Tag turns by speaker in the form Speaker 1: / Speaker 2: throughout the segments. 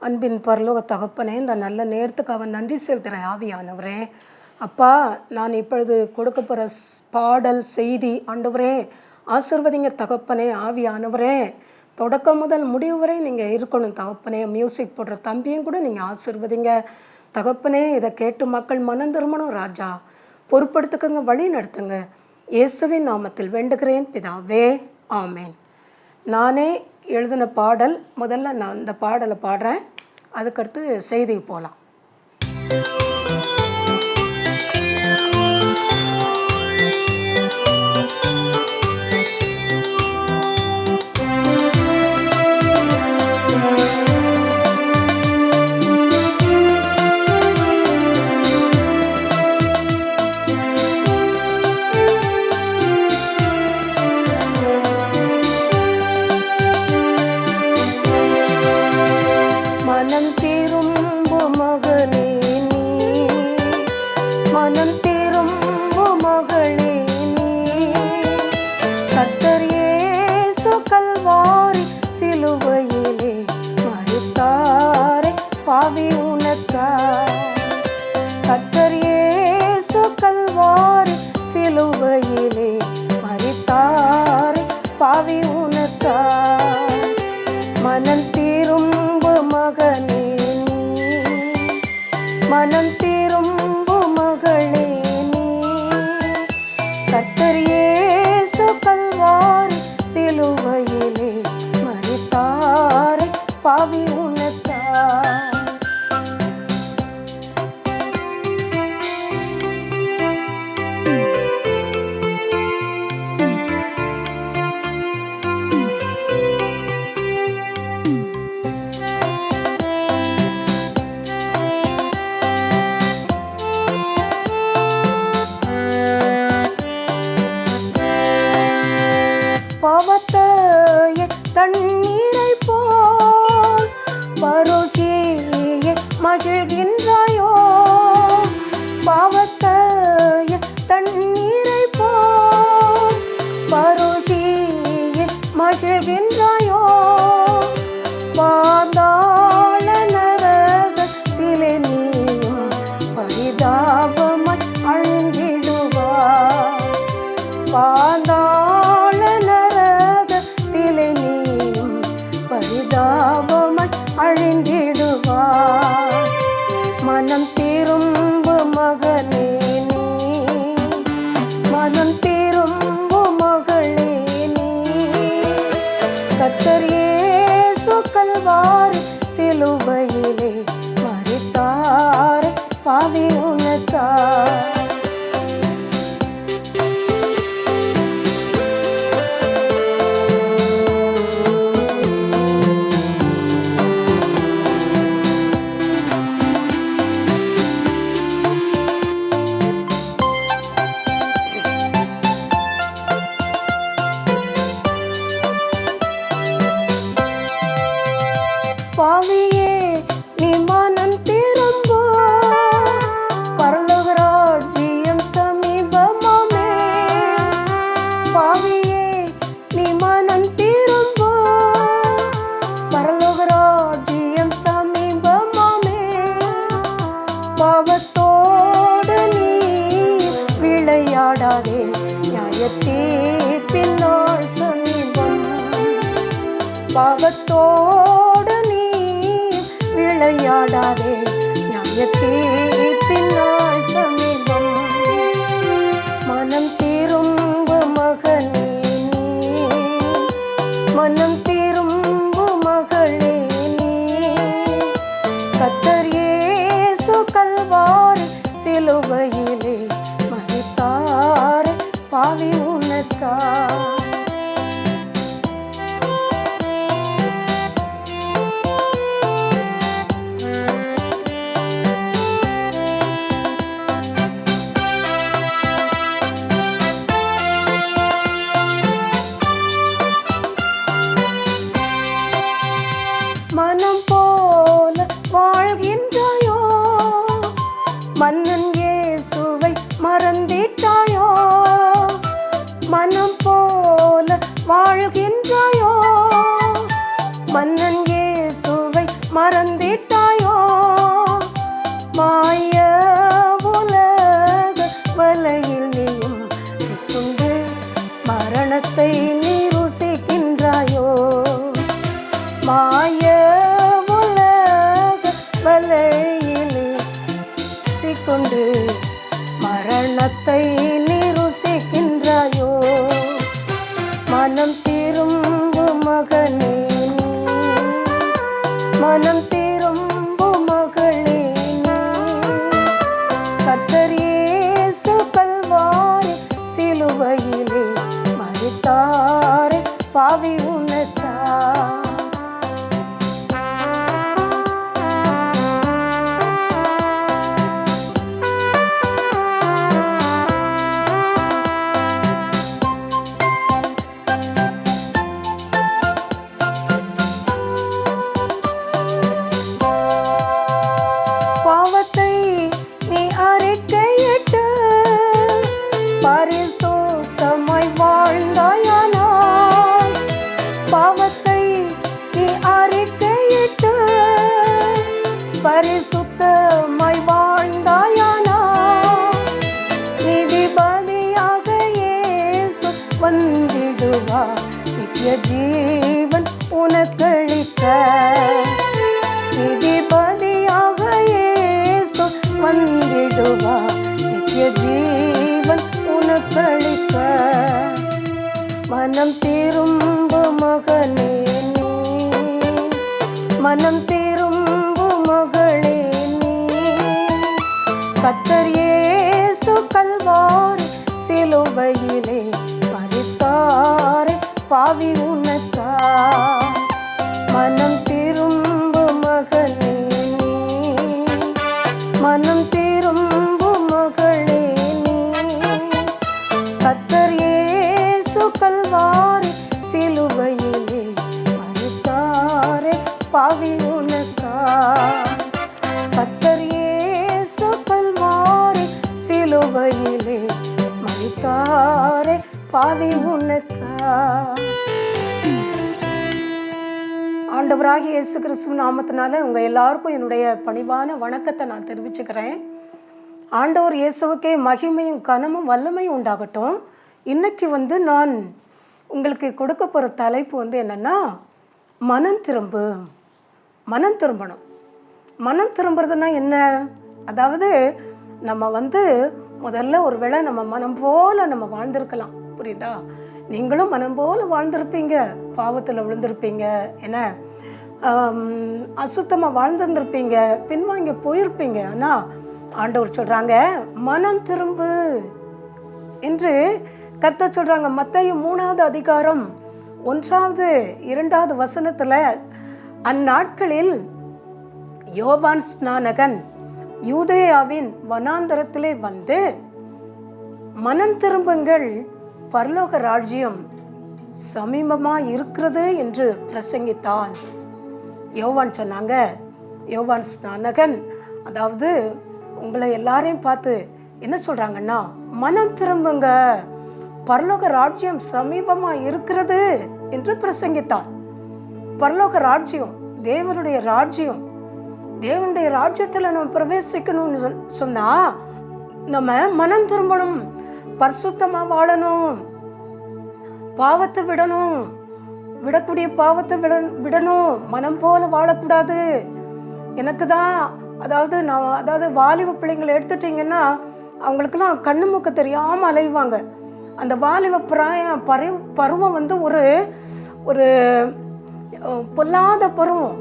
Speaker 1: அன்பின் பரலோக தகப்பனே, இந்த நல்ல நேரத்துக்காக நன்றி செலுத்துகிறேன் ஆவியானவரே. அப்பா, நான் இப்பொழுது கொடுக்க போகிற பாடல் செய்தி ஆண்டவரே ஆசீர்வதிங்க தகப்பனே. ஆவியானவரே, தொடக்கம் முதல் முடிவு வரை நீங்கள் இருக்கணும் தகப்பனே. மியூசிக் போடுற தம்பியும் கூட நீங்கள் ஆசீர்வதிங்க தகப்பனே. இதை கேட்டு மக்கள் மனம் திரும்பணும் ராஜா. பொறுப்படுத்துக்கங்க, வழி நடத்துங்க. இயேசுவின் நாமத்தில் வேண்டுகிறேன் பிதாவே, ஆமேன். நானே எழுதின பாடல். முதல்ல நான் இந்த பாடலை பாடுறேன், அதுக்கடுத்து செய்திக்கு போகலாம். மனம் திரும்பு மகனே நீ, மனம் திரும்பு மகளே நீ, கர்த்தர் இயேசு கல்வாரி சிலுவையிலே மரித்தாரே பாவி உனக்காய். கர்த்தர் இயேசு கல்வாரி சிலுவையிலே மரித்தாரே பாவி உனக்காய். மனம் திரும்பு மகனே நீ, மனம் திரும்பு மகளே நீ, கர்த்தர் இயேசு கல்வாரி சிலுவையிலே மரித்தாரே பாவி உனக்காய். பாவத்தையே தண்ணீரை போல் பருகியே மகிழ்கின்றாயோ. பாவத்தையே தண்ணீரை போல் பருகியே மகிழ்கின்றாயோ. பாதாள நரகத்திலே நீயும் பரிதாபமாய் அழிந்திடுவாய். பாதாள நரகத்திலே நீயும் பரிதாபமாய் அழிந்திடுவாய். மனம் திரும்பு மகனே நீ, மனம் திரும்பு மகளே நீ, கர்த்தர் இயேசு கல்வாரி சிலுவையிலே மரித்தாரே பாவி உனக்காய். பாவியே நீ மனம் திரும்பு, பரலோக ராஜ்யம் சமீபமாமே. பாவியே நீ மனம் திரும்பு, பரலோக ராஜ்யம் சமீபமாமே. பாவத்தோடு நீ விளையாடாதே, நியாயத்தீர்ப்பின் நாள் சமீபம். பாவத்தோடு நீ விளையாடாதே, நியாயத்தீர்ப்பின் நாள் சமீபம். மனம் திரும்பு மகனே நீ, மனம் திரும்பு மகளே நீ, கர்த்தர் இயேசு கல்வாரி சிலுவையிலே மரித்தாரே பாவி உனக்காய். மனம் போல வாழ்கின்றாயோ, மன்னன் இயேசுவை மறந்திட்டாயோ. வலையில் நீயும் சிக்குண்டு மரணத்தை நீ ருசிக்கின்றாயோ. மாய உலக வலையிலே சிக்குண்டு மரணத்தை நீ ருசிக்கின்றாயோ. மனம் திரும்பு மகனே நீ, மனம் திரும்பு மகளே நீ. கர்த்தர் இயேசு கல்வாரி சிலுவையிலே மரித்தாரே பாவி உனக்காய். பாவத்தை நீ அறிக்கையிட்டு பரிசுத்தமாய் வாழ்ந்தாயானால், பாவத்தை நீ அறிக்கையிட்டு பரிசுத்தமாய் வாழ்ந்தாயானால், நீதிபதியாக இயேசு வந்திடுவார் நித்திய ஜீவன் உனக்களிக்க. நீதிபதியாக இயேசு வந்திடுவார் நித்திய ஜீவன் உனக்களிக்க. மனம் திரும்பு மகனே நீ, மனம் திரும்பு மகளே நீ. கர்த்தர் இயேசு கல்வாரி சிலுவையிலே மரித்தாரே பாவி உனக்காய். மனம் திரும்பு மகனே நீ, மனம் திரும்பு மகளே நீ. கர்த்தர் இயேசு கல்வாரி சிலுவையிலே மரித்தாரே பாவி உனக்காய். கர்த்தர் இயேசு கல்வாரி சிலுவையிலே மரித்தாரே பாவி உனக்காய். ஆண்டவராகிய இயேசு கிறிஸ்துவின் நாமத்தினால உங்க எல்லாருக்கும் என்னுடைய பணிவான வணக்கத்தை நான் தெரிவிச்சுக்கிறேன். ஆண்டவர் இயேசுவுக்கே மகிமையும் கனமும் வல்லமையும் உண்டாகட்டும். இன்னைக்கு நான் உங்களுக்கு கொடுக்க போகிற தலைப்பு என்னென்னா, மனம் திரும்பு. மனம் திரும்பணும். மனம் திரும்புறதுன்னா என்ன? அதாவது நம்ம முதல்ல ஒரு வேளை நம்ம மனம் போல நம்ம வாழ்ந்திருக்கலாம், புரியுதா? நீங்களும் மனம் போல வாழ்ந்திருப்பீங்க, பாவத்தில் விழுந்திருப்பீங்க, என்ன அசுத்தமாக வாழ்ந்துருந்துருப்பீங்க, பின்வாங்கி போயிருப்பீங்க. ஆனால் ஆண்டவர் சொல்கிறாங்க மனம் திரும்பு என்று கர்த்தர் சொல்கிறாங்க. மத்தேயு 3வது அதிகாரம் 1வது 2வது வசனத்தில், அந்நாட்களில் யோவான் ஸ்நானகன் யூதேயாவின் வனாந்தரத்திலே வந்து, மனம் திரும்புங்கள், பரலோக ராஜ்யம் சமீபமாக இருக்கிறது என்று பிரசங்கித்தான். யோவான் சொன்னாங்க, யோவான் ஸ்நானகன் அதாவது உங்களை எல்லாரையும் பார்த்து என்ன சொல்கிறாங்கன்னா, மனம் திரும்புங்க, பரலோக ராஜ்யம் சமீபமாக இருக்கிறது என்று பிரசங்கித்தான். பரலோக ராஜ்யம், தேவனுடைய ராஜ்யம், தேவனுடைய ராஜ்யத்தில் நம்ம பிரவேசிக்கணும்னு சொன்னால் நம்ம மனம் திரும்பணும், பரிசுத்தமாக வாழணும், பாவத்தை விடணும், விடக்கூடிய பாவத்தை விடணும், மனம் போல வாழக்கூடாது. எனக்கு தான் அதாவது வாலிப பிள்ளைங்களை எடுத்துட்டிங்கன்னா அவங்களுக்கெல்லாம் கண்ணு மூக்க தெரியாமல் அலைவாங்க. அந்த வாலிப பருவம் ஒரு பொல்லாத பருவம்.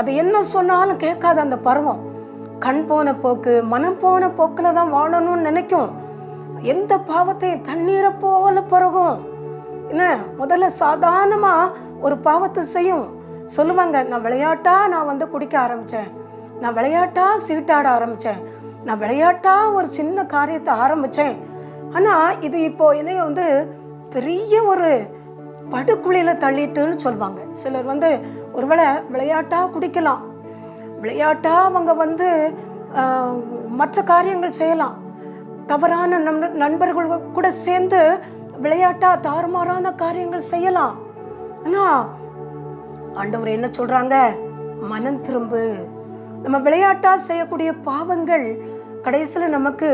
Speaker 1: அது என்ன சொன்னாலும் கேட்காத அந்த பருவம். கண் போன போக்கு, மனம் போன போக்கில் தான் வாழணும்னு நினைக்கும். எந்த பாவத்தையும் தண்ணீரை போல பருகும். என்ன, முதல்ல சாதாரணமாக ஒரு பாவத்தை செய்யும். சொல்லுவாங்க, நான் விளையாட்டா குடிக்க ஆரம்பித்தேன், நான் விளையாட்டா சீட்டாட ஆரம்பித்தேன், நான் விளையாட்டா ஒரு சின்ன காரியத்தை ஆரம்பித்தேன். ஆனால் இது இப்போ என்னைய பெரிய ஒரு படுகுழியில் தள்ளிட்டுன்னு சொல்லுவாங்க. சிலர் ஒருவேளை விளையாட்டா குடிக்கலாம், விளையாட்டா அவங்க மற்ற காரியங்கள் செய்யலாம், தவறான நண்பர்கள் கூட சேர்ந்து விளையாட்டா தாறுமாறான காரியங்கள் செய்யலாம். ஆனால் ஆண்டவர் என்ன சொல்றாங்க? மனம் திரும்பு. நம்ம விளையாட்டா செய்யக்கூடிய பாவங்கள் கடைசியில் நமக்கு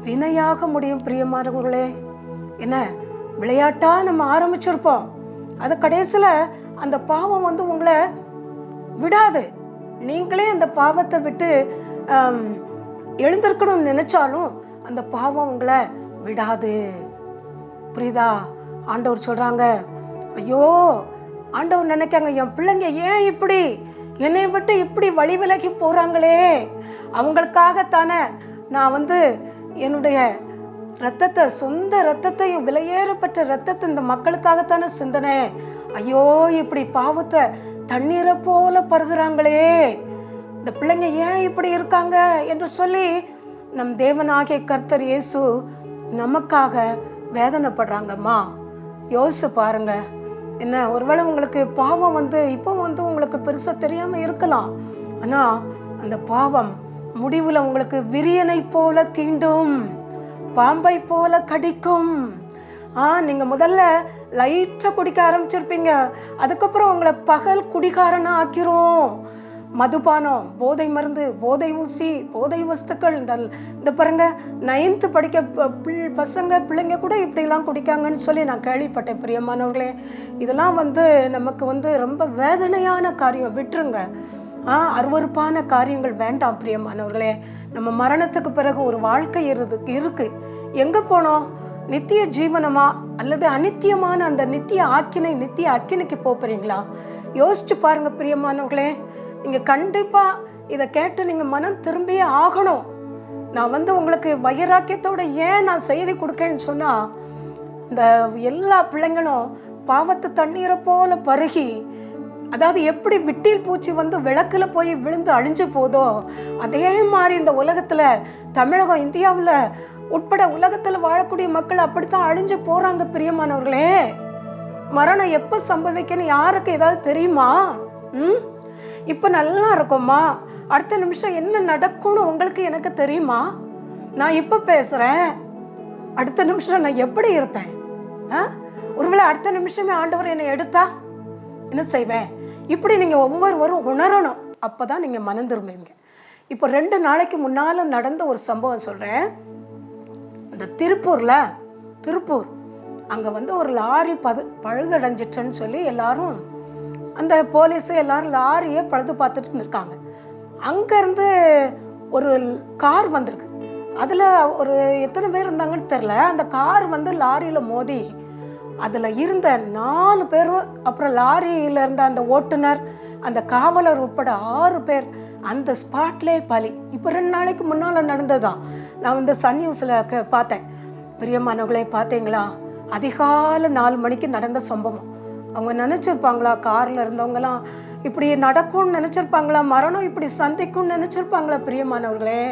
Speaker 1: வினையாக முடியும் பிரியமானவர்களே. என்ன விளையாட்டா நம்ம ஆரம்பிச்சிருப்போம், அது கடைசியில அந்த பாவம் வந்து உங்களை விடாது. நீங்களே அந்த பாவத்தை விட்டு எழுந்திருக்கணும்னு நினைச்சாலும் அந்த பாவம் உங்களை விடாது. புரியுதா? ஆண்டவர் சொல்றாங்க, ஐயோ ஆண்டவர் நினைக்காங்க, என் பிள்ளைங்க ஏன் இப்படி என்னை விட்டு இப்படி வழி விலகி போறாங்களே, அவங்களுக்காகத்தானே நான் வந்து என்னுடைய ரத்தத்தை, சொந்த ரத்தத்தையும், விலையேறப்பட்ட ரத்தத்தை இந்த மக்களுக்காகத்தானே சிந்தனை. ஐயோ இப்படி பாவத்தை தண்ணீரை போல பருகுறாங்களே, இந்த பிள்ளைங்க ஏன் இப்படி இருக்காங்க என்று சொல்லி நம் தேவனாகிய கர்த்தர் இயேசு நமக்காக வேதனைப்படுறாங்கம்மா. யோசிச்சு பாருங்க. என்ன, ஒருவேளை உங்களுக்கு பாவம் வந்து இப்போ வந்து உங்களுக்கு பெருசா தெரியாம இருக்கலாம், ஆனா அந்த பாவம் முடிவுல உங்களுக்கு விரியனை போல தீண்டும், பாம்பை போல கடிக்கும். நீங்க முதல்ல லைட்டா குடிக்க ஆரம்பிச்சிருப்பீங்க, அதுக்கப்புறம் உங்களை பகல் குடிகாரனா ஆக்கிரும். மதுபானம், போதை மருந்து, போதை ஊசி, போதை வஸ்துக்கள், இந்த பாருங்க 9th படிக்க பசங்க பிள்ளைங்க கூட இப்படிலாம் குடிக்காங்கன்னு சொல்லி நான் கேள்விப்பட்டேன். பிரியமானவர்களே, இதெல்லாம் வந்து நமக்கு வந்து ரொம்ப வேதனையான காரியம். விட்டுருங்க. அருவருப்பான காரியங்கள் வேண்டாம் பிரியமானவர்களே. நம்ம மரணத்துக்கு பிறகு ஒரு வாழ்க்கை இருக்கு. எங்க போனோம்? நித்திய ஜீவனமா அல்லது அநித்தியமான அந்த நித்திய அக்கினிக்கு போறீங்களா? யோசிச்சு பாருங்க பிரியமானவர்களே. நீங்க கண்டிப்பா இதை கேட்டு நீங்க மனம் திரும்பியே ஆகணும். நான் வந்து உங்களுக்கு வைராக்கியத்தோட ஏன் நான் செய்தி கொடுக்கேன்னு சொன்னா, இந்த எல்லா பிள்ளைங்களும் பாவத்து தண்ணீரை போல பருகி, அதாவது எப்படி விட்டில் பூச்சி வந்து விளக்குல போய் விழுந்து அழிஞ்சு போதோ, அதே மாதிரி இந்த உலகத்துல, தமிழகம், இந்தியாவில் உட்பட உலகத்துல வாழக்கூடிய மக்கள் அப்படித்தான் அழிஞ்சு போறாங்க பிரியமானவர்களே. மரணம் எப்ப சம்பவிக்கணும் யாருக்கு ஏதாவது தெரியுமா? இப்ப நல்லா இருக்குமா? அடுத்த நிமிஷம் என்ன நடக்கும்னு உங்களுக்கு எனக்கு தெரியுமா? நான் இப்ப பேசுறேன், அடுத்த நிமிஷம் நான் எப்படி இருப்பேன்? ஒருவேளை அடுத்த நிமிஷமே ஆண்டவர் என்னை எடுத்தா என்ன செய்வேன்? இப்படி நீங்க ஒவ்வொருவரும் உணரணும். அப்பதான் நீங்க மனம் திரும்புவீங்க. இப்போ 2 நாளைக்கு முன்னால நடந்த ஒரு சம்பவம் சொல்றேன். இந்த திருப்பூர் அங்க வந்து ஒரு லாரி பழுதடைஞ்சிட்டுன்னு சொல்லி எல்லாரும், அந்த போலீஸ் எல்லாரும் லாரியை பழுது பார்த்துட்டு இருக்காங்க. அங்கேருந்து ஒரு கார் வந்திருக்கு. அதில் ஒரு எத்தனை பேர் இருந்தாங்கன்னு தெரில. அந்த கார் வந்து லாரியில் மோதி அதில் இருந்த 4 பேரும், அப்புறம் லாரியில் இருந்த அந்த ஓட்டுநர், அந்த காவலர் உட்பட 6 பேர் அந்த ஸ்பாட்லேயே பலி. இப்போ 2 நாளைக்கு முன்னால் நடந்ததுதான். நான் வந்து சன் நியூஸில் பார்த்தேன். பிரியமானவர்களே, பார்த்தீங்களா? அதிகாலை 4 மணிக்கு நடந்த சம்பவம். அவங்க நினச்சிருப்பாங்களா காரில் இருந்தவங்களாம் இப்படி நடக்கும்னு நினச்சிருப்பாங்களா? மரணம் இப்படி சந்திக்கும்னு நினச்சிருப்பாங்களா? பிரியமானவர்களே,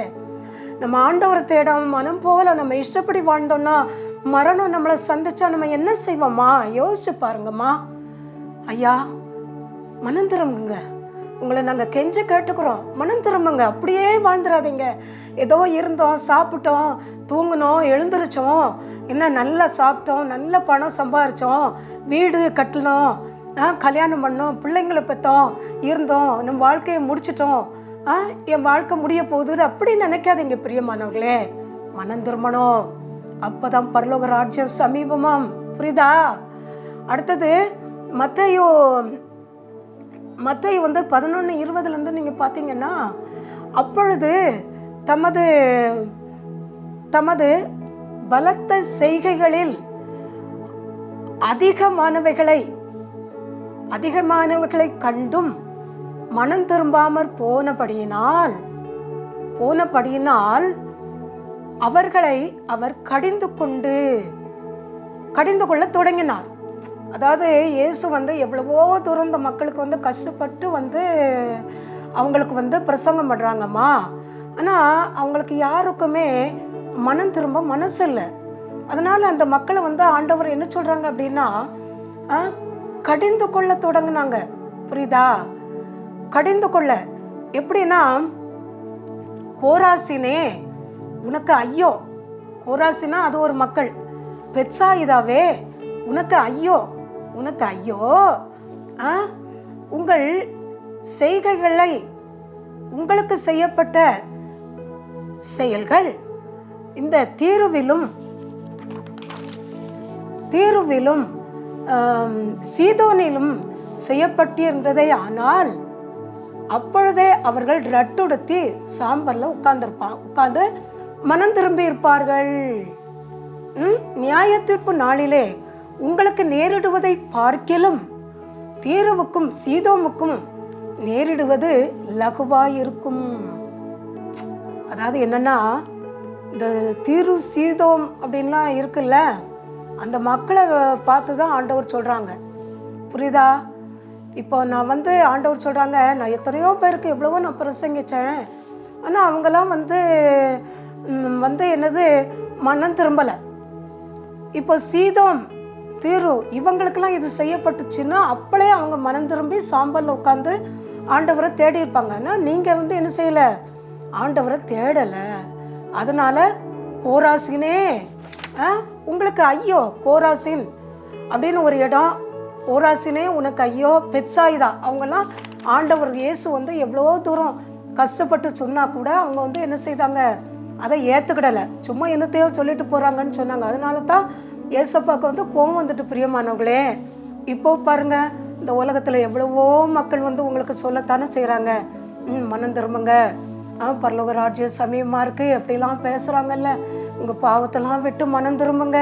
Speaker 1: நம்ம ஆண்டவரை தேடாம மனம் போல நம்ம இஷ்டப்படி வாழ்ந்தோம்னா மரணம் நம்மளை சந்திச்சா நம்ம என்ன செய்வோமா? யோசிச்சு பாருங்கம்மா. ஐயா, மனம் திரும்புங்க. உங்களை நாங்கள் கெஞ்ச கேட்டுக்கிறோம், மனம் திரும்புங்க. அப்படியே வாழ்ந்துடாதீங்க. ஏதோ இருந்தோம், சாப்பிட்டோம், தூங்கினோம், எழுந்திரிச்சோம், என்ன நல்லா சாப்பிட்டோம், நல்ல பணம் சம்பாரிச்சோம், வீடு கட்டணும், கல்யாணம் பண்ணோம், பிள்ளைங்களை பெற்றோம், இருந்தோம், நம்ம வாழ்க்கையை முடிச்சிட்டோம், என் வாழ்க்கை முடிய போகுது அப்படி நினைக்காதீங்க பிரியமானவர்களே. மனம் திரும்பணும். அப்பதான் பரலோக ராஜ்யம் சமீபமாம். புரியுதா? அடுத்தது மத்தேயு வந்து 11:20 நீங்க பார்த்தீங்கன்னா, அப்பொழுது தமது பலத்த செய்கைகளில் அதிகமானவைகளை கண்டும் மனம் திரும்பாமற் போனபடியினால் அவர்களை அவர் கடிந்து கொள்ள தொடங்கினார். அதாவது இயேசு வந்து எவ்வளவோ தூரம் இந்த மக்களுக்கு வந்து கஷ்டப்பட்டு வந்து அவங்களுக்கு வந்து பிரசங்கம் பண்ணுறாங்கம்மா. ஆனால் அவங்களுக்கு யாருக்குமே மனம் திரும்ப மனசு இல்லை. அதனால் அந்த மக்களை வந்து ஆண்டவர் என்ன சொல்கிறாங்க அப்படின்னா, கடிந்து கொள்ள தொடங்கினாங்க. புரியுதா? கடிந்து கொள்ள எப்படின்னா, கோராசினே உனக்கு ஐயோ. கோராசினா அது ஒரு மக்கள். பெத்சாயிதாவே உனக்கு ஐயோ. உங்கள் செய்கைகளை, உங்களுக்கு செய்யப்பட்ட செயல்கள் இந்த தீருவிலும் சீதோனிலும் செய்யப்பட்டிருந்ததே. ஆனால் அப்பொழுதே அவர்கள் ரட்டுடுத்தி சாம்பல்ல உட்கார்ந்து மனம் திரும்பி இருப்பார்கள். நியாய தீர்ப்பு நாளிலே உங்களுக்கு நேரிடுவதை பார்க்கிலும் தீருவுக்கும் சீதோமுக்கும் நேரிடுவது லகுவாயிருக்கும். அதாவது என்னன்னா, இந்த தீரு சீதோம் அப்படின்லாம் இருக்குல்ல, அந்த மக்களை பார்த்து தான் ஆண்டவர் சொல்றாங்க. புரியுதா? இப்போ நான் ஆண்டவர் சொல்றாங்க, நான் எத்தனையோ பேருக்கு எவ்வளவோ நான் பிரசங்கிச்சேன், ஆனால் அவங்கெல்லாம் என்னது மனம் திரும்பலை. இப்போ சீதோம் தீரு இவங்களுக்கெல்லாம் இது செய்யப்பட்டுச்சுன்னா அப்பளே அவங்க மனம் திரும்பி சாம்பல்ல உட்காந்து ஆண்டவரை தேடி இருப்பாங்க. ஆனால் நீங்கள் என்ன செய்யலை, ஆண்டவரை தேடலை. அதனால கோராசினே உங்களுக்கு ஐயோ, கோராசின் அப்படின்னு ஒரு இடம், கோராசினே உனக்கு ஐயோ. பெத்சாயிதா அவங்கெல்லாம் ஆண்டவர் இயேசு எவ்வளோ தூரம் கஷ்டப்பட்டு சொன்னா கூட அவங்க என்ன செய்தாங்க, அதை ஏற்றுக்கிடலை. சும்மா என்னத்தையோ சொல்லிட்டு போகிறாங்கன்னு சொன்னாங்க. அதனால தான் ஏசப்பாவுக்கு கோவம் வந்துட்டு. பிரியமானவங்களே, இப்போ பாருங்க, இந்த உலகத்தில் எவ்வளவோ மக்கள் உங்களுக்கு சொல்லத்தானே செய்கிறாங்க, மனம் திரும்புங்க, பரலோக ராஜ்யம் சமீபமாக இருக்குது அப்படிலாம் பேசுகிறாங்கல்ல, உங்கள் பாவத்தெல்லாம் விட்டு மனம் திரும்புங்க,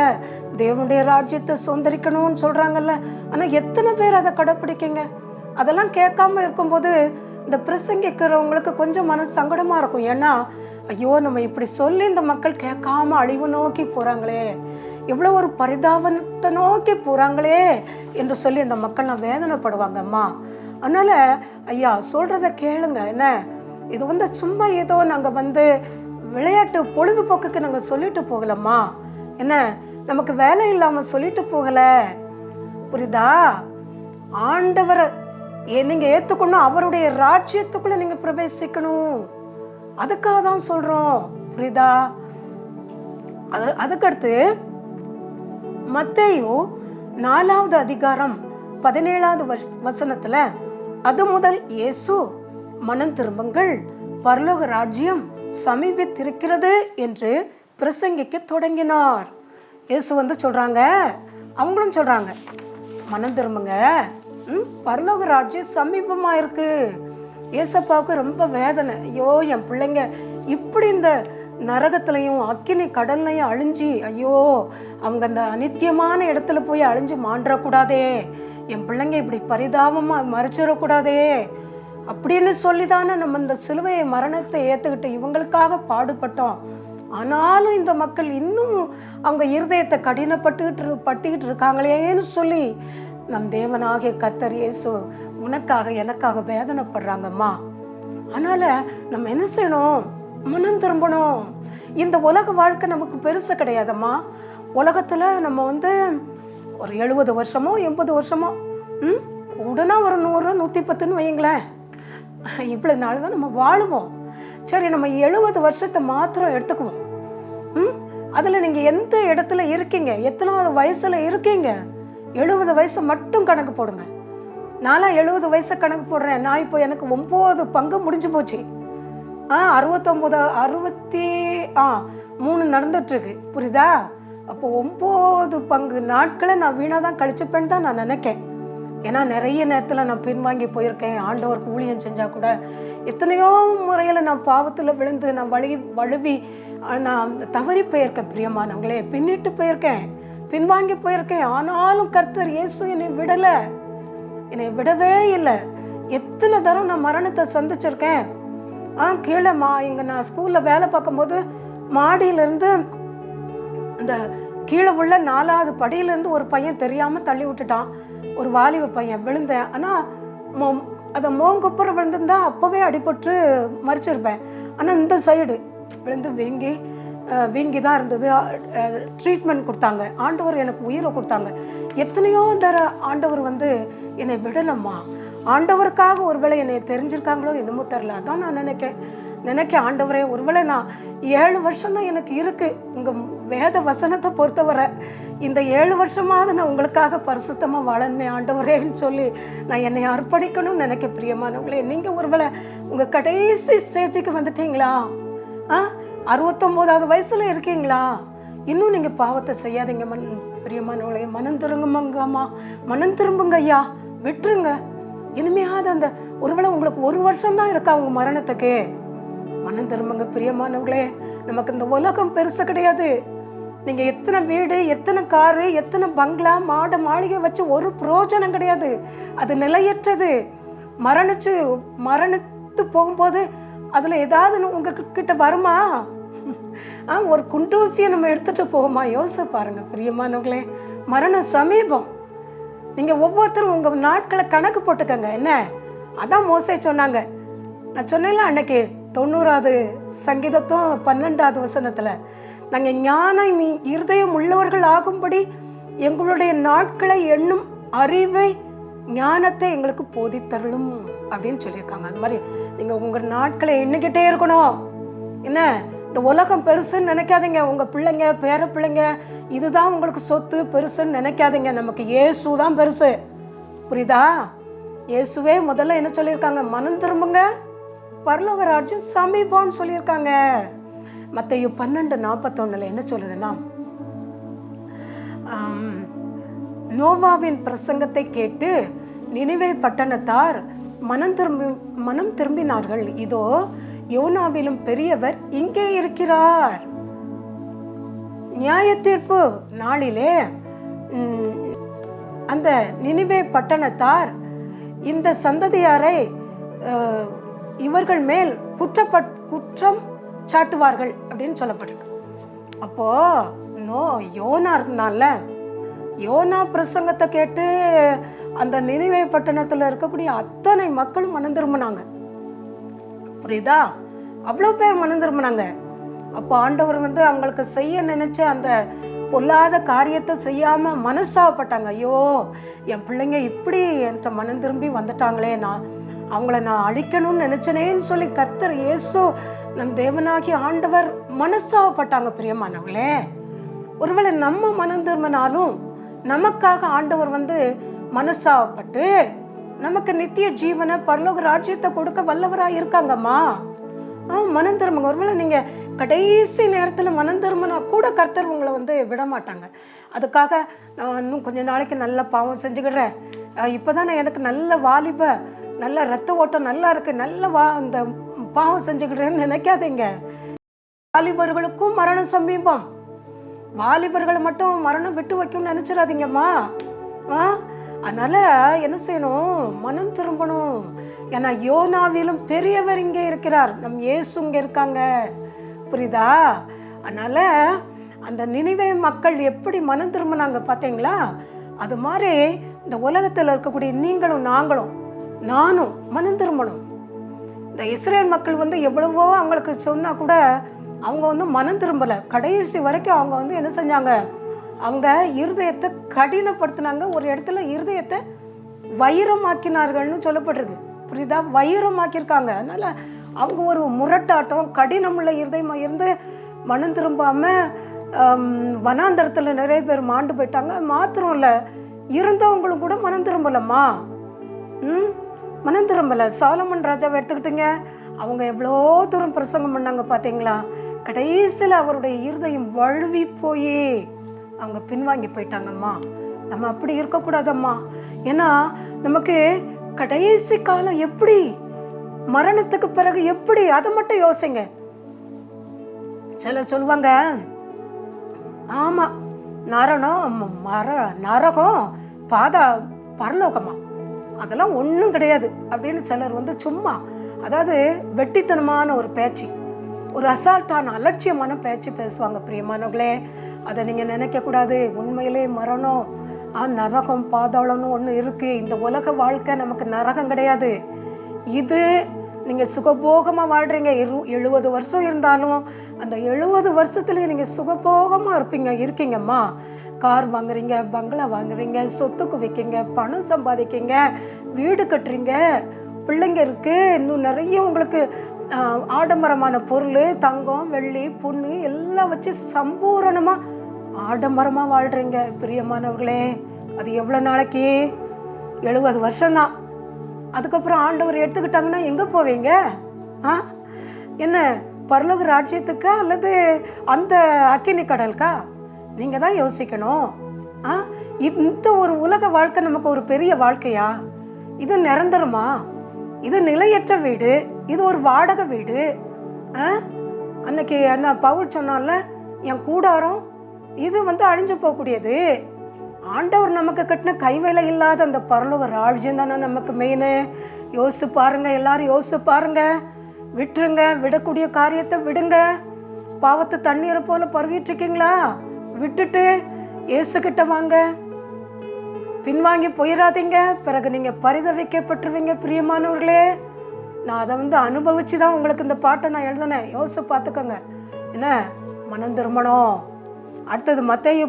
Speaker 1: தேவனுடைய ராஜ்யத்தை சொந்தரிக்கணும்னு சொல்கிறாங்கல்ல. ஆனால் எத்தனை பேர் அதை கடைப்பிடிக்கங்க? அதெல்லாம் கேட்காம இருக்கும்போது இந்த பிரசங்கிக்கிறவங்களுக்கு கொஞ்சம் மனசு சங்கடமாக இருக்கும். ஏன்னா ஐயோ, நம்ம இப்படி சொல்லி இந்த மக்கள் கேட்காம அழிவு நோக்கி போகிறாங்களே, எவ்வளோ ஒரு பரிதாபத்தை நோக்கி போகிறாங்களே என்று சொல்லி இந்த மக்கள்லாம் வேதனைப்படுவாங்க அம்மா. அதனால் ஐயா சொல்கிறத கேளுங்க. என்ன இது சும்மா ஏதோ நாங்கள் விளையாட்டு பொழுதுபோக்குக்கு நாங்கள் சொல்லிட்டு போகலம்மா. என்ன நமக்கு வேலை இல்லாமல் சொல்லிட்டு போகலை. புரியுதா? ஆண்டவரை நீங்கள் ஏற்றுக்கணும், அவருடைய ராஜ்யத்துக்குள்ளே நீங்கள் பிரவேசிக்கணும். அதுக்காக தான் சொல்கிறோம். புரியுதா? அதுக்கடுத்து மத்தேயு 4வது அதிகாரம் 17வது வசனத்துல, அது முதல் இயேசு மனம் திரும்புங்கள், பரலோக ராஜ்யம் சமீபித்திருக்கிறது என்று பிரசங்கிக்க தொடங்கினார். இயேசு சொல்றாங்க, அவங்களும் சொல்றாங்க, மனம் திரும்புங்க, பரலோக ராஜ்யம் சமீபமா இருக்கு. ஏசப்பாவுக்கு ரொம்ப வேதனை. ஐயோ, என் பிள்ளைங்க இப்படி இந்த நரகத்திலையும் அக்கினி கடல்லையும் அழிஞ்சி, ஐயோ அவங்க அந்த அநித்தியமான இடத்துல போய் அழிஞ்சு மாண்டக்கூடாதே, என் பிள்ளைங்க இப்படி பரிதாபமாக மறைச்சிடக்கூடாதே அப்படின்னு சொல்லிதானே நம்ம இந்த சிலுவையை மரணத்தை ஏற்றுக்கிட்டு இவங்களுக்காக பாடுபட்டோம். ஆனாலும் இந்த மக்கள் இன்னும் அவங்க இருதயத்தை பட்டுக்கிட்டு இருக்காங்களேன்னு சொல்லி நம் தேவனாகிய கர்த்தர் இயேசு உனக்காக எனக்காக வேதனைப்படுறாங்கம்மா. அதனால நம்ம என்ன செய்யணும், மனம் திரும்பணும். இந்த உலக வாழ்க்கை நமக்கு பெருசு கிடையாதம்மா. உலகத்துல நம்ம ஒரு 70 வருஷமோ 80 வருஷமோ கூடனா ஒரு 100 110 வைங்களேன், இவ்வளவு நாள் தான் நம்ம வாழுவோம். சரி, நம்ம 70 வருஷத்தை மாத்திரம் எடுத்துக்குவோம். அதுல நீங்க எந்த இடத்துல இருக்கீங்க, எத்தனாவது வயசுல இருக்கீங்க, 70 வயசு மட்டும் கணக்கு போடுங்க. நான்லாம் 70 வயசை கணக்கு போடுறேன். நான் இப்போ எனக்கு 9 பங்கு முடிஞ்சு போச்சு. 63 நடந்துட்டு இருக்கு. புரியுதா? அப்போ 9 பங்கு நாட்களை நான் வீணாக தான் கழிச்சுப்பேன்னு தான் நான் நினைக்கேன். ஏன்னா நிறைய நேரத்தில் நான் பின்வாங்கி போயிருக்கேன். ஆண்டவருக்கு ஊழியம் செஞ்சால் கூட எத்தனையோ முறையில் நான் பாவத்தில் விழுந்து நான் வழுவி நான் தவறி போயிருக்கேன். பிரியமானவங்களே, பின்னிட்டு போயிருக்கேன், பின்வாங்கி போயிருக்கேன். ஆனாலும் கர்த்தர் இயேசு என்னை விடவே இல்லை. எத்தனை தரம் நான் மரணத்தை சந்திச்சிருக்கேன். கீழே இங்கே நான் ஸ்கூலில் வேலை பார்க்கும்போது மாடியிலேருந்து இந்த கீழே உள்ள 4வது படியிலேருந்து ஒரு பையன் தெரியாமல் தள்ளி விட்டுட்டான். ஒரு வாலிப பையன் விழுந்தேன். ஆனால் அதை மோங்குப்புறம் விழுந்திருந்தா அப்போவே அடிபட்டு மறிச்சிருப்பேன். ஆனால் இந்த சைடு விழுந்து வீங்கி தான் இருந்தது. ட்ரீட்மெண்ட் கொடுத்தாங்க. ஆண்டவர் எனக்கு உயிரை கொடுத்தாங்க. எத்தனையோ தர ஆண்டவர் என்னை விடலம்மா. ஆண்டவருக்காக ஒருவேளை என்னை தெரிஞ்சிருக்காங்களோ என்னமோ தெரில. அதான் நான் நினைக்க ஆண்டவரே, ஒருவேளை நான் 7 வருஷம் தான் எனக்கு இருக்கு உங்கள் வேத வசனத்தை பொறுத்தவரை. இந்த 7 வருஷமாவது நான் உங்களுக்காக பரிசுத்தமாக வாழணுமே ஆண்டவரேன்னு சொல்லி நான் என்னை அர்ப்பணிக்கணும்னு நினைக்க. பிரியமானவங்களே, நீங்கள் ஒருவேளை உங்கள் கடைசி ஸ்டேஜுக்கு வந்துட்டீங்களா? 69வது வயசுல இருக்கீங்களா? இன்னும் நீங்க பாவத்தை செய்யாதீங்க. பிரியமானவர்களே, மனம் திரும்புங்கம்மா, மனம் திரும்புங்க ஐயா, விட்டுருங்க. இனிமையாவது அந்த ஒருவேளை உங்களுக்கு 1 வருஷம் தான் இருக்கா உங்க மரணத்துக்கு. மனம் திரும்புங்க பிரியமானவர்களே. நமக்கு இந்த உலகம் பெருசு கிடையாது. நீங்க எத்தனை வீடு, எத்தனை காரு, எத்தனை பங்களா, மாட மாளிகை வச்சு ஒரு பிரயோஜனம் கிடையாது. அது நிலையற்றது. மரணித்து போகும்போது அதுல ஏதாவது உங்க கிட்ட வருமா? ஒரு குண்டூசியை நம்ம எடுத்துட்டு போகுமா? யோசிச்சு பாருங்க பிரியமானவர்களே. மரணம் சமீபம். நீங்க ஒவ்வொருத்தரும் உங்க நாட்களை கணக்கு போட்டுக்கங்க. என்ன அதான் மோசே சொன்னாங்க. நான் சொன்னேன்ல அன்னைக்கு 90வது சங்கீதத்தும் 12வது வசனத்துல, நாங்க ஞானம் இருதயம் உள்ளவர்கள் ஆகும்படி எங்களுடைய நாட்களை எண்ணும் அறிவை ஞானத்தை எங்களுக்கு போதித்தருளும் அப்படின்னு சொல்லியிருக்காங்க. அது மாதிரி நீங்க உங்க நாட்களை எண்ணிக்கிட்டே இருக்கணும். என்ன, இந்த உலகம் பெருசுன்னு நினைக்காதீங்க. உங்க பிள்ளைங்க, பேர பிள்ளைங்க, இதுதான் உங்களுக்கு சொத்து பெருசுன்னு நினைக்காதீங்க. நமக்கு இயேசு தான் பெருசு. புரியுதா? இயேசுவே முதல்ல என்ன சொல்லியிருக்காங்க? மனம் திரும்புங்க, பரலோக ராஜ்யம் சமீபம்னு சொல்லியிருக்காங்க. மத்தேயு 12:41 என்ன சொல்லுதுன்னா, நோவாவின் பிரசங்கத்தை கேட்டு நினிவே பட்டணத்தார் மனம் திரும்பினார்கள். இதோ யோனாவிலும் பெரியவர் இங்கே இருக்கிறார். நியாய தீர்ப்பு நாளிலே அந்த நினிவே பட்டணத்தார் இந்த சந்ததியாரை இவர்கள் மேல் குற்றம் சாட்டுவார்கள் அப்படின்னு சொல்லப்பட்டிருக்கு. அப்போ யோனா இருந்தால, யோனா பிரசங்கத்தை கேட்டு அந்த நினிவே பட்டணத்துல இருக்கக்கூடிய அத்தனை மக்களும் மனம் திரும்பினாங்க. புரியுதா? அவ்வளோ பேர் மனம் திரும்பினாங்க. அப்போ ஆண்டவர் அவங்களுக்கு செய்ய நினைச்ச அந்த பொல்லாத காரியத்தை செய்யாம மனசாவப்பட்டாங்க. ஐயோ, என் பிள்ளைங்க இப்படி என்கிட்ட மனம் திரும்பி வந்துட்டாங்களே, அவங்கள நான் அழிக்கணும்னு நினைச்சனேன்னு சொல்லி கர்த்தர் இயேசு நம் தேவனாகி ஆண்டவர் மனசாவப்பட்டாங்க. பிரியமானவங்களே, ஒருவேளை நம்ம மனம் திரும்பினாலும் நமக்காக ஆண்டவர் மனசாவப்பட்டு நமக்கு நித்திய ஜீவனை, பரலோக ராஜ்யத்தை கொடுக்க வல்லவரா இருக்காங்கம்மா. மனம் திரும்புங்க. ஒருவேளை நீங்க கடைசி நேரத்துல மனம் திரும்பினா கூட கர்த்தர் உங்களை விட மாட்டாங்க. அதுக்காக நான் இன்னும் கொஞ்ச நாளைக்கு நல்ல பாவம் செஞ்சுக்கிறேன், இப்போதான் எனக்கு நல்ல வாலிப, நல்ல ரத்த ஓட்டம் நல்லா இருக்கு, நல்ல இந்த பாவம் செஞ்சுக்கிறேன்னு நினைக்காதீங்க. வாலிபர்களுக்கும் மரணம் சமீபம். வாலிபர்களை மட்டும் மரணம் விட்டு வைக்கும்னு நினைச்சிடாதீங்கம்மா. அதனால என்ன செய்யணும்? மனம் திரும்பணும். ஏன்னா யோனாவிலும் பெரியவர் இங்கே இருக்கிறார், நம் இயேசு இங்கே இருக்காங்க. புரியுதா? அதனால அந்த நினிவே மக்கள் எப்படி மனம் திரும்பினாங்க பார்த்தீங்களா? அது மாதிரி இந்த உலகத்தில் இருக்கக்கூடிய நீங்களும் நானும் மனம் திரும்பணும். இந்த இஸ்ரேல் மக்கள் எவ்வளவோ அவங்களுக்கு சொன்னா கூட அவங்க மனம் திரும்பல. கடைசி வரைக்கும் அவங்க என்ன செஞ்சாங்க? அவங்க இருதயத்தை கடினப்படுத்தினாங்க. ஒரு இடத்துல இருதயத்தை வைரமாக்கினார்கள்னு சொல்லப்பட்டிருக்கு. புரியுதா? வைரமாக்கியிருக்காங்க. அதனால அவங்க ஒரு முரட்டாட்டம், கடினமுள்ள இருதயமா இருந்து மனம் திரும்பாம வனாந்தரத்துல நிறைய பேர் மாண்டு போயிட்டாங்க. மாத்திரம் இல்ல, இருந்தவங்களும் கூட மனம் திரும்பலம்மா. மனம் திரும்பல. சாலமன் ராஜாவை எடுத்துக்கிட்டுங்க, அவங்க எவ்வளோ தூரம் பிரசங்கம் பண்ணாங்க பார்த்தீங்களா? கடைசியில் அவருடைய இருதயம் வழுவி போய் அவங்க பின்வாங்கி போயிட்டாங்கம்மா. நம்ம அப்படி இருக்கக்கூடாதம்மா. ஏன்னா நமக்கு கடைசி காலம் எப்படி, மரணத்துக்கு பிறகு எப்படி, அதை மட்டும் யோசிங்க. சில சொல்லுவாங்க, ஆமா நரகம் பரலோகமா, அதெல்லாம் ஒன்றும் கிடையாது அப்படின்னு சிலர் சும்மா, அதாவது வெட்டித்தனமான ஒரு பேச்சு, ஒரு அசால்ட்டான அலட்சியமான பேச்சு பேசுவாங்க. பிரியமானவர்களே, அதை நீங்கள் நினைக்கக்கூடாது. உண்மையிலே மரணம், நரகம், பாதாளம்னு ஒன்று இருக்குது. இந்த உலக வாழ்க்கை நமக்கு நரகம் கிடையாது. இது நீங்கள் சுகபோகமாக வாழ்கிறீங்க. 70 வருஷம் இருந்தாலும் அந்த 70 வருஷத்துல நீங்கள் சுகபோகமாக இருக்கீங்கம்மா. கார் வாங்குறீங்க, பங்களா வாங்குறீங்க, சொத்து குவிக்கீங்க, பணம் சம்பாதிக்கீங்க, வீடு கட்டுறீங்க, பிள்ளைங்க இருக்குது, இன்னும் நிறைய உங்களுக்கு ஆடம்பரமான பொருள், தங்கம், வெள்ளி, பொண்ணு எல்லாம் வச்சு சம்பூரணமாக ஆடம்பரமாக வாழ்கிறீங்க. பிரியமானவர்களே, அது எவ்வளோ நாளைக்கு? 70 வருஷம்தான். அதுக்கப்புறம் ஆண்டவர் எடுத்துக்கிட்டாங்கன்னா எங்கே போவீங்க? என்ன பரலோக ராஜ்யத்துக்கா அல்லது அந்த அக்கினி கடலுக்கா? நீங்கள் தான் யோசிக்கணும். இந்த ஒரு உலக வாழ்க்கை நமக்கு ஒரு பெரிய வாழ்க்கையா? இது நிரந்தரமா? இது நிலையற்ற வீடு, இது ஒரு வாடகை வீடு. அன்னைக்கு என்ன பவுல் சொன்னால, என் கூடாரம் இது அழிஞ்சு போகக்கூடியது. ஆண்டவர் நமக்கு கட்டின கைவேலை இல்லாத அந்த பரலோக ராஜ்யம் தானே நமக்கு மெயின். யோசிச்சு பாருங்க, எல்லாரும் யோசிச்சு பாருங்க. விட்டுருங்க, விடக்கூடிய காரியத்தை விடுங்க. பாவத்தை தண்ணீரை போல பருகிட்டு இருக்கீங்களா? விட்டுட்டு இயேசுகிட்ட வாங்க, பின்வாங்கி போயிடாதீங்க. பிறகு நீங்க பரிதவிக்கப்பட்டுருவீங்க. பிரியமானவர்களே, நான் அதை அனுபவிச்சு தான் உங்களுக்கு இந்த பாட்டை நான் எழுதினேன். யோசிச்சு பார்த்துக்கோங்க. என்ன மனம் திரும்பணும். அடுத்தது மத்தேயு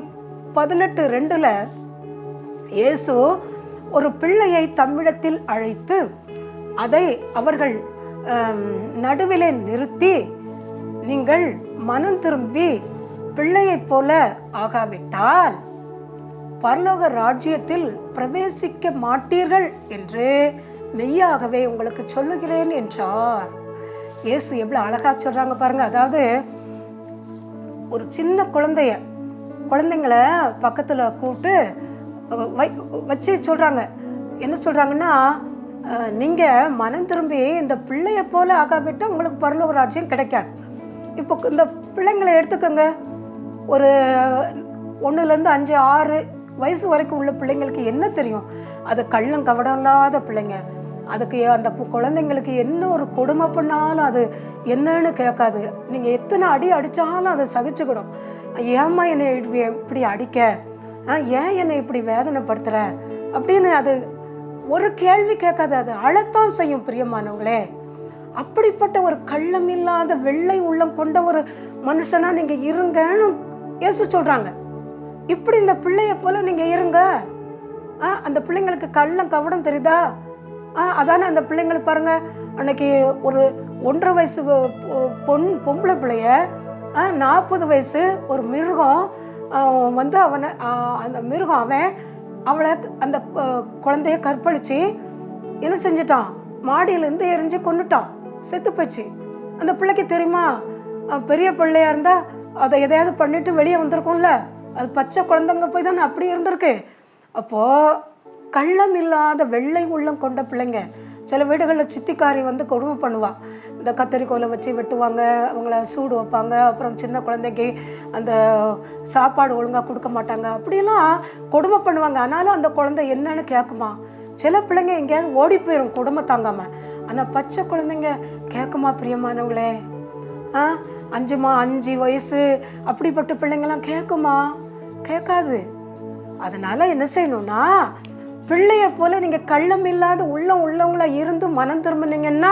Speaker 1: 18:2 இயேசு ஒரு பிள்ளையை தம்மிடத்தில் அழைத்து அதை அவர்கள் நடுவிலே நிறுத்தி, நீங்கள் மனம் திரும்பி பிள்ளையைப் போல ஆகாவிட்டால் பரலோக ராஜ்யத்தில் பிரவேசிக்க மாட்டீர்கள் என்று மெய்யாகவே உங்களுக்கு சொல்லுகிறேன் என்றார். இயேசு எவ்வளவு அழகா சொல்றாங்க பாருங்க. அதாவது ஒரு சின்ன குழந்தைங்களை பக்கத்துல கூப்பிட்டு வச்சு சொல்றாங்க. என்ன சொல்றாங்கன்னா, நீங்க மனம் திரும்பி இந்த பிள்ளைய போல ஆகாவிட்டால் உங்களுக்கு பரலோக ராஜ்யம் கிடைக்காது. இப்போ இந்த பிள்ளைங்களை எடுத்துக்கோங்க. ஒரு 1 5 6 வயசு வரைக்கும் உள்ள பிள்ளைங்களுக்கு என்ன தெரியும்? அது கள்ளம் கவடம் இல்லாத பிள்ளைங்க. அதுக்கு அந்த குழந்தைங்களுக்கு என்ன ஒரு கொடுமை பண்ணாலும் அது என்னன்னு கேட்காது. நீங்கள் எத்தனை அடி அடித்தாலும் அதை சகிச்சுக்கிடும். ஏம்மா என்னை இப்படி அடிக்க, ஏன் என்னை இப்படி வேதனைப்படுத்துகிற அப்படின்னு அது ஒரு கேள்வி கேட்காது. அது அழத்தான் செய்யும். பிரியமானவங்களே, அப்படிப்பட்ட ஒரு கள்ளம் இல்லாத வெள்ளை உள்ளம் கொண்ட ஒரு மனுஷனா நீங்கள் இருங்கன்னு இயேசு சொல்கிறாங்க. இப்படி இந்த பிள்ளைய போல நீங்கள் இருங்க. அந்த பிள்ளைங்களுக்கு கள்ளம் கவடம் தெரியுதா? அதானே அந்த பிள்ளைங்களுக்கு பாருங்க. அன்னைக்கு ஒரு 1.5 வயசு பொம்பளை பிள்ளைய 40 வயசு ஒரு மிருகம் அவனை அந்த மிருகம் அவளை அந்த குழந்தைய கற்பழிச்சு என்ன செஞ்சிட்டான்? மாடியிலேருந்து எரிஞ்சு கொண்டுட்டான். செத்து போச்சு. அந்த பிள்ளைக்கு தெரியுமா? பெரிய பிள்ளையா இருந்தா அதை எதையாவது பண்ணிட்டு வெளியே வந்திருக்கும்ல. அது பச்சை குழந்தைங்க போய் தானே அப்படி இருந்திருக்கு. அப்போ கள்ளம் இல்லாத வெள்ளை உள்ளம் கொண்ட பிள்ளைங்க. சில வீடுகளில் சித்திக்காரி கொடுமை பண்ணுவாள். இந்த கத்தரிக்கோலை வச்சு வெட்டுவாங்க, அவங்கள சூடு வைப்பாங்க. அப்புறம் சின்ன குழந்தைக்கு அந்த சாப்பாடு ஒழுங்காக கொடுக்க மாட்டாங்க. அப்படிலாம் கொடுமை பண்ணுவாங்க. ஆனாலும் அந்த குழந்தை என்னன்னு கேட்குமா? சில பிள்ளைங்க எங்கேயாவது ஓடி போயிடும் கொடுமை தாங்காமல். ஆனால் பச்சை குழந்தைங்க கேட்குமா? பிரியமானவங்களே, 5 வயசு அப்படிப்பட்ட பிள்ளைங்கள்லாம் கேட்குமா? கேட்காது. அதனால என்ன செய்யணும்னா, பிள்ளைய போல நீங்க கள்ளம் இல்லாத உள்ளவங்களா இருந்து மனம் திரும்பினீங்கன்னா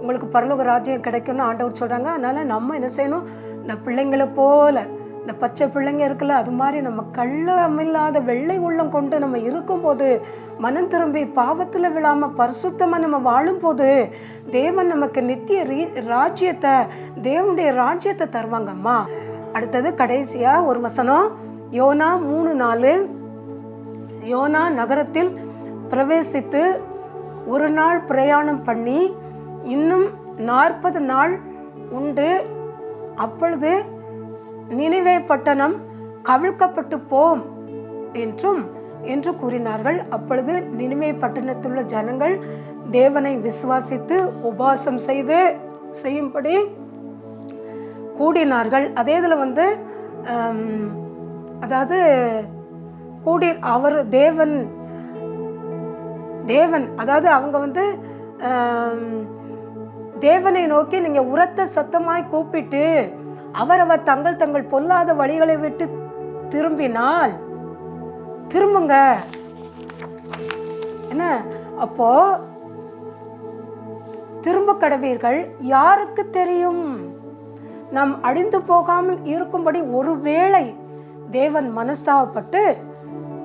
Speaker 1: உங்களுக்கு பரலோக ராஜ்யம் கிடைக்கும்னு ஆண்டவர் சொல்றாங்க. அதனால நம்ம என்ன செய்யணும்? இந்த பிள்ளைங்களை போல, இந்த பச்சை பிள்ளைங்க இருக்குல்ல, அது மாதிரி நம்ம கள்ளம் இல்லாத வெள்ளை உள்ளம் கொண்டு நம்ம இருக்கும்போது, மனம் திரும்பி பாவத்துல விழாம பரிசுத்தமா நம்ம வாழும் போது தேவன் நமக்கு நித்திய ராஜ்யத்தை, தேவனுடைய ராஜ்யத்தை தருவாங்க. அம்மா, அடுத்தது கடைசியா ஒரு வசனம், யோனா 3:4. யோனா நகரத்தில் பிரவேசித்து 1 நாள் பிரயாணம் பண்ணி இன்னும் 40 நாள் உண்டு. அப்பொழுது நினிவே பட்டணம் கவிழ்க்கப்பட்டு போம் என்று கூறினார்கள். அப்பொழுது நினிவே பட்டணத்திலுள்ள ஜனங்கள் தேவனை விசுவாசித்து உபவாசம் செய்யும்படி கூடினார்கள். அதே இதில் அதாவது அவர் தேவன் அதாவது அவங்க தேவனை நோக்கி நீங்க உரத்த சத்தமாய் கூப்பிட்டு அவரவர் தங்கள் பொல்லாத வழிகளை விட்டு திரும்பினால், திரும்புங்க என்ன, அப்போ திரும்ப கடவீர்கள். யாருக்கு தெரியும்? நாம் அழிந்து போகாமல் இருக்கும்படி ஒருவேளை தேவன் மனஸ்தாபப்பட்டு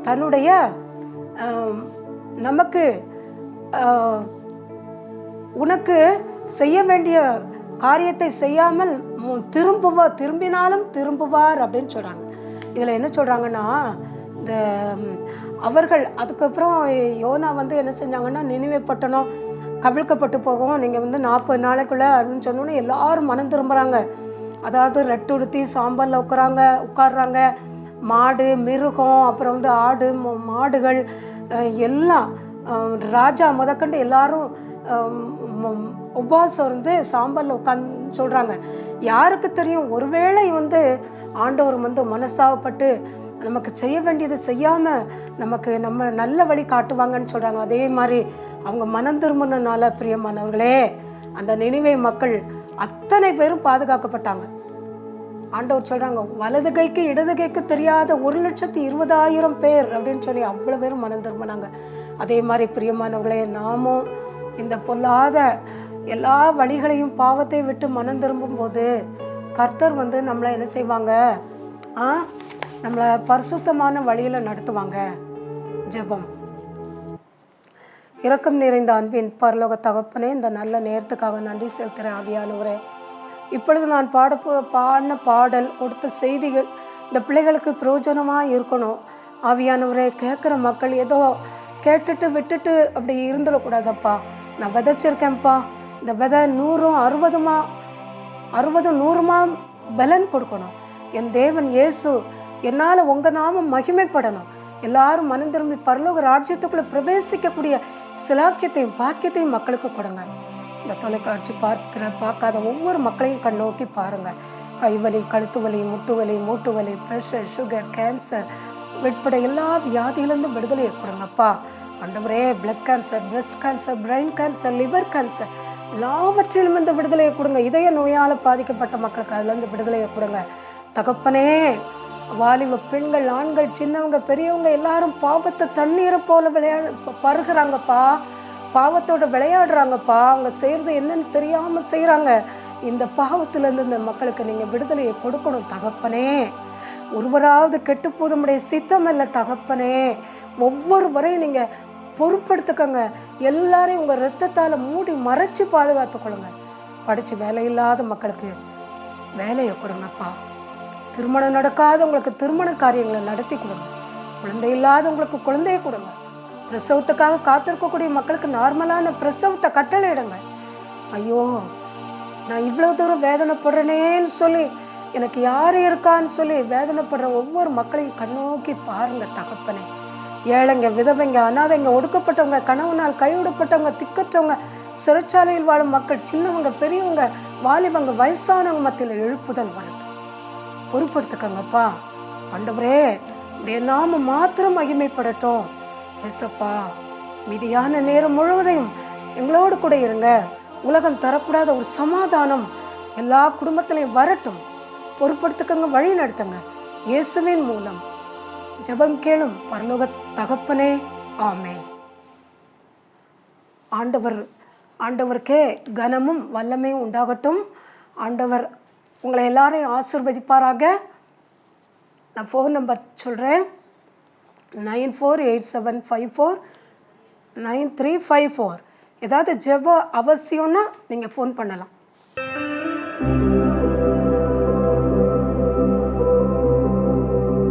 Speaker 1: தன்னுடைய நமக்கு உனக்கு செய்ய வேண்டிய காரியத்தை செய்யாமல் திரும்பினாலும் திரும்புவார் அப்படின்னு சொல்றாங்க. இதுல என்ன சொல்றாங்கன்னா, இந்த அவர்கள் அதுக்கப்புறம் யோனா என்ன செஞ்சாங்கன்னா, நினிவே பட்டணம் கவிழ்க்கப்பட்டு போகும். நீங்கள் 40 நாளைக்குள்ளே அப்படின்னு சொன்னோன்னே எல்லாரும் மனம் திரும்புகிறாங்க. அதாவது ரெட்டு உடுத்தி சாம்பலில் உட்காடுறாங்க. மாடு, மிருகம், அப்புறம் ஆடு, மாடுகள் எல்லாம், ராஜா முதற்கண்டு எல்லாரும் உபவாசம் சாம்பலில் உட்காந்து சொல்கிறாங்க. யாருக்கு தெரியும், ஒருவேளை ஆண்டவர் மனசாவப்பட்டு நமக்கு செய்ய வேண்டியது செய்யாமல் நம்ம நல்ல வழி காட்டுவாங்கன்னு சொல்கிறாங்க. அதே மாதிரி அவங்க மனம் திரும்பினால பிரியமானவர்களே, அந்த நினிவே மக்கள் அத்தனை பேரும் பாதுகாக்கப்பட்டாங்க. ஆண்டவர் சொல்கிறாங்க, வலது கைக்கு இடது கைக்கு தெரியாத 1,20,000 பேர் அப்படின்னு சொல்லி அவ்வளோ பேரும் மனம் திரும்பினாங்க. அதே மாதிரி பிரியமானவர்களே, நாமும் இந்த பொல்லாத எல்லா வழிகளையும் பாவத்தை விட்டு மனம் திரும்பும் போது கர்த்தர் நம்மளை என்ன செய்வாங்க, நம்மளை பரிசுத்தமான வழியில் நடத்துவாங்க. ஜெபம். இரக்கம் நிறைந்த அன்பின் பரலோக தகப்பனே, இந்த நல்ல நேரத்துக்காக நன்றி செலுத்துகிறேன். ஆவியானவரே, இப்பொழுது நான் பாடின பாடல், கொடுத்த செய்திகள் இந்த பிள்ளைகளுக்கு பிரயோஜனமாக இருக்கணும். ஆவியானவரே, கேட்குற மக்கள் ஏதோ கேட்டுட்டு விட்டுட்டு அப்படி இருந்துடக்கூடாதப்பா. நான் விதைச்சிருக்கேன்ப்பா, இந்த விதை 100-100 பலன் கொடுக்கணும். என் தேவன் இயேசு, என்னால் உங்கள் நாமம் மகிமைப்படணும். எல்லாரும் மனம் திரும்பி பரலோக ராஜ்யத்துக்குள்ளே பிரவேசிக்கக்கூடிய சிலாக்கியத்தையும் பாக்கியத்தையும் மக்களுக்கு கொடுங்க. இந்த தொலைக்காட்சி பார்க்காத ஒவ்வொரு மக்களையும் கண்ணோக்கி பாருங்கள். கைவலி, கழுத்து வலி, முட்டு வலி, மூட்டு வலி, ப்ரெஷர், சுகர், கேன்சர் உட்பட எல்லா வியாதியிலேருந்து விடுதலையை கொடுங்கப்பா. ஆண்டவரே, blood cancer, breast cancer, brain cancer, liver cancer எல்லாவற்றிலும் இந்த விடுதலையை கொடுங்க. இதய நோயால் பாதிக்கப்பட்ட மக்களுக்கு அதுலேருந்து விடுதலையை கொடுங்க. தகப்பனே, வாலிப பெண்கள், ஆண்கள், சின்னவங்க, பெரியவங்க எல்லாரும் பாவத்தை தண்ணீரை போல பருகிறாங்கப்பா. பாவத்தோட விளையாடுறாங்கப்பா. அவங்க செய்கிறது என்னன்னு தெரியாமல் செய்கிறாங்க. இந்த பாவத்திலேருந்து இந்த மக்களுக்கு நீங்கள் விடுதலையை கொடுக்கணும் தகப்பனே. ஒருவராவது கெட்டு போதுமுடைய சித்தம் இல்லை தகப்பனே. ஒவ்வொருவரையும் நீங்கள் பொறுப்படுத்துக்கங்க. எல்லாரையும் உங்கள் இரத்தத்தால் மூடி மறைச்சி பாதுகாத்துக்கொள்ளுங்க. படித்து வேலை இல்லாத மக்களுக்கு வேலையை கொடுங்கப்பா. திருமணம் நடக்காதவங்களுக்கு திருமண காரியங்களை நடத்தி கொடுங்க. குழந்தை இல்லாதவங்களுக்கு குழந்தையை கொடுங்க. பிரசவத்துக்காக காத்திருக்கக்கூடிய மக்களுக்கு நார்மலான பிரசவத்தை கட்டளையிடுங்க. ஐயோ, நான் இவ்வளோ தூரம் வேதனைப்படுறேனேன்னு சொல்லி, எனக்கு யார் இருக்கான்னு சொல்லி வேதனைப்படுற ஒவ்வொரு மக்களையும் கண்ணோக்கி பாருங்க தகப்பனே. ஏழைங்க, விதவைங்க, அனாதைங்க, ஒடுக்கப்பட்டவங்க, கணவனால் கைவிடப்பட்டவங்க, திக்கற்றவங்க, சிறைச்சாலையில் வாழும் மக்கள், சின்னவங்க, பெரியவங்க, வாலிபங்க, வயசானவங்க மத்தியில் எழுப்புதல் வரட்டும். பொறுப்படுத்துக்கங்கப்பா. ஆண்டவரே, உடைய நாம மாத்திரம் மகிமைப்படட்டும். ஏசப்பா, மீதியான நேரம் முழுவதையும் எங்களோடு கூட இருங்க. உலகம் தரக்கூடாத ஒரு சமாதானம் எல்லா குடும்பத்திலையும் வரட்டும். பொறுப்படுத்துக்கங்க, வழி நடத்துங்க. இயேசுவின் மூலம் ஜெபம் கேளும் பரலோக தகப்பனே, ஆமேன். ஆண்டவருக்கே கனமும் வல்லமையும் உண்டாகட்டும். ஆண்டவர் உங்களை எல்லாரையும் ஆசீர்வதிப்பாராக. நான் ஃபோன் நம்பர் சொல்கிறேன், 9487549354. ஏதாவது ஜெப அவசியம்னா நீங்கள் ஃபோன் பண்ணலாம்.